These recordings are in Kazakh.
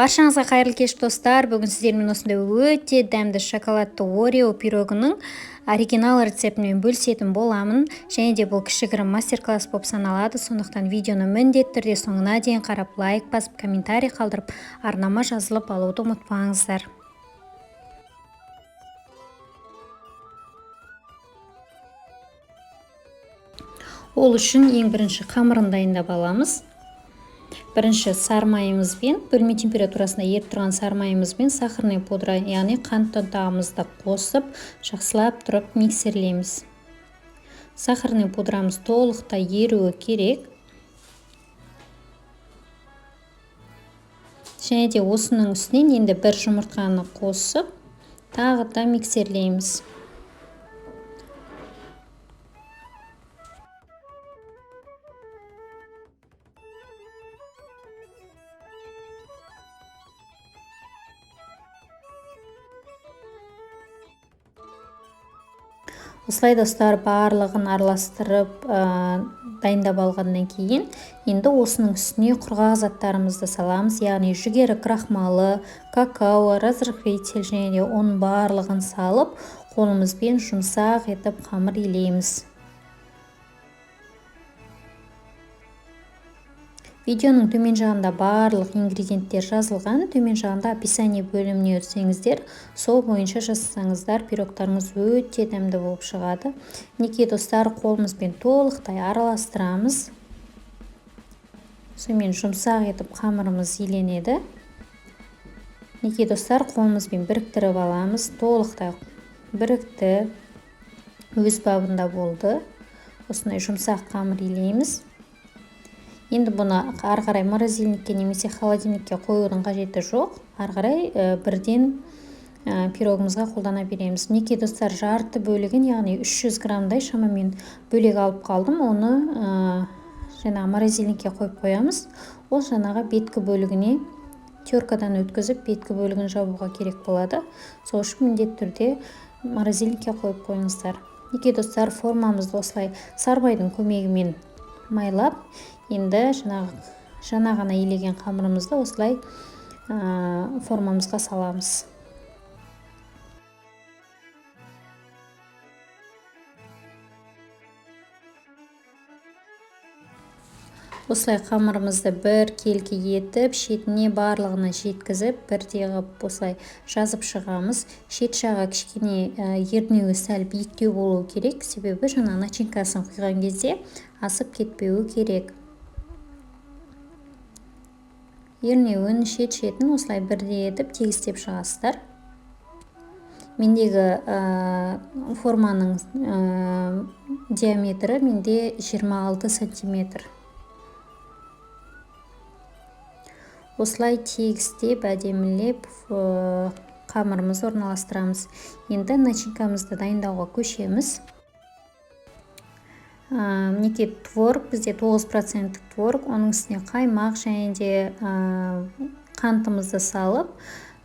Баршаңызға қайырлы кеш достар. Бүгін сіздермен осындай өте дәмді шоколадты Орео пирогының оригинал рецептімен бөлісетін боламын. Және де бұл кішігірім мастер-класс болып саналады. Сондықтан видеоны міндетті түрде соңына дейін қарап, лайк басып, комментарий қалдырып, арнама жазылып алуды ұмытпаңыздар. Ол үшін ең бірінші қамырын дайындап аламыз. Бірінші сармайымызбен, бөлме температурасында еріп тұрған сармайымызбен сахарный пудра, яғни қант ұнтағымызды қосып, жақсылап тұрып миксерлейміз. Сахарный пудрамыз толықтай еруі керек. Және де осының үстінен енді бір жұмыртқаны қосып, тағы да миксерлейміз. Осылай достар, барлығын араластырып дайындап алғаннан кейін, енді осының үстіне құрғақ заттарымызды саламыз, яғни жүгері крахмалы, какао, разрыхлитель және де оның барлығын салып, қолымызбен жұмсақ етіп қамыр илейміз. Видеоның төмен жағында барлық ингредиенттер жазылған, төмен жағында описание бөліміне өтсеңіздер, сол бойынша жасасаңыздар, пирогтарыңыз өте дәмді болып шығады. Мінекей достар, қолымызбен толықтай араластырамыз. Сонымен жұмсақ етіп қамырымыз иленеді. Мінекей достар, қолымызбен біріктіріп аламыз, толықтай бірікті, өз бабында болды. Осындай жұмсақ қамыр илейміз. Енді бұны ары қарай морозильникке немесе холодильникке қоюдың қажеті жоқ. Ары қарай бірден пирогымызға қолдана береміз. Мінекей достар, жарты бөлігін, яғни 300 граммдай шамамен бөлек алып қалдым. Оны жаңағы морозильникке қойып қоямыз. Ол жаңағы беткі бөлігіне теркадан өткізіп, беткі бөлігін жабуға керек болады. Сол үшін міндетті түрде морозильникке қойып қойыңыздар. Мінекей достар, формамызды осылай сарбайдың көмегімен майлап, енді жаңа ғана илеген қамырымызды осылай формамызға саламыз. Осылай қамырымызды бір келкі етіп, шетіне барлығына жеткізіп, бірдей ғып осылай жазып шығамыз. Шет жағы кішкене ернеуі сәл биіктеу болуы керек, себебі жаңа начинкасын құйған кезде асып кетпеуі керек. Ернеуін, шет-шетін осылай бірдей етіп тегістеп шығасыздар. Мендегі форманың диаметрі менде 26 сантиметр. Осылай тегістеп, әдемілеп қамырымызды орналастырамыз. Енді начинкамызды дайындауға көшеміз. Мінекей творог, бізде 9% творог, оның үстіне қаймақ және де қантымызды салып,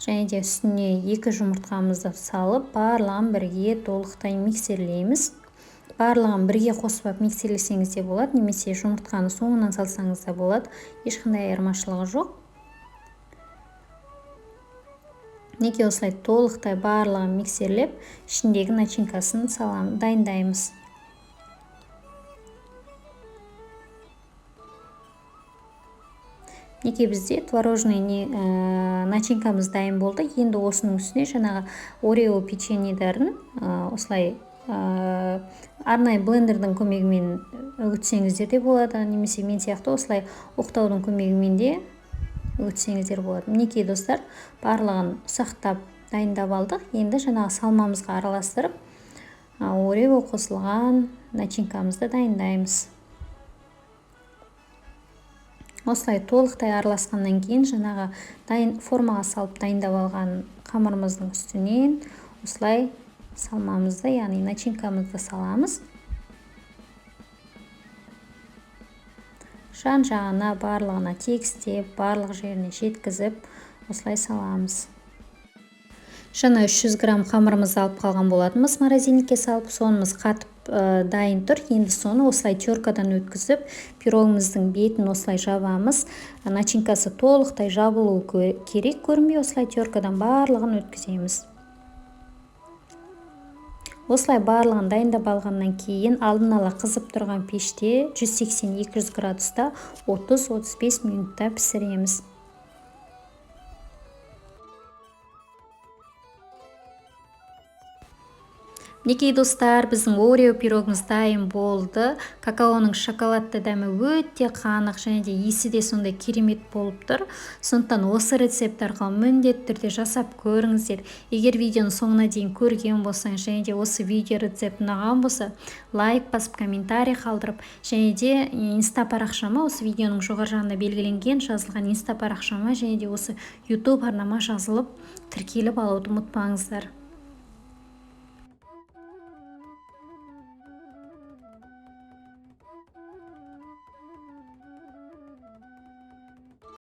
және де үстіне 2 жұмыртқамызды салып, барлығын бірге толықтай миксерлейміз. Барлығын бірге қосып миксерлесеңіз де болады, немесе жұмыртқаны соңынан салсаңыз да болады, ешқандай айырмашылығы жоқ. Мінекей осылай толықтай барлығын миксерлеп, ішіндегі начинкасын дайындаймыз. Мінекей бізде творожный начинкамыз дайын болды. Енді осының үстіне жаңағы Орео печеньелерін осылай арнайы блендердің көмегімен үгітсеңіздер де болады, немесе мен сияқты осылай оқтаудың көмегімен де үгітсеңіздер болады. Мінекей достар, барлығын ұсақтап дайындап алдық. Енді жаңағы салмамызға араластырып, Орео қосылған начинкамызды дайындаймыз. Осылай толықтай араласқаннан кейін жаңағы формаға салып дайындап алған қамырымыздың үстінен осылай салмамызды, яғни начинкамызды саламыз. Жан-жағына барлығына тегістеп, барлық жеріне жеткізіп, осылай саламыз. Жаңа 300 грамм қамырымызды алып қалған болатынбыз, морозильникке салып, сонымыз қатып дайын тұр. Енді соны осылай теркадан өткізіп, пирогымыздың бетін осылай жабамыз. Начинкасы толықтай жабылуы керек, көрінбей осылай теркадан барлығын өткіземіз. Осылай барлығын дайындап алғаннан кейін алдын ала қызып тұрған пеште 180-200 градуста 30-35 минутта пісіреміз. Мінекей достар, біздің Орео пирогымыз дайын болды. Какаоның шоколадты дәмі өте қанық және де иісі де сондай керемет болып тұр. Сондықтан осы рецепт арқылы міндетті түрде жасап көріңіздер. Егер видеоны соңына дейін көрген болсаңыз және де осы видео рецепт ұнаған болса, лайк басып, комментарий қалдырып, және де инста парақшама, осы видеоның жоғары жағында белгіленген жазылған инста парақшама және де осы YouTube арнама жазылып, тіркеліп алуды ұмытпаңыздар.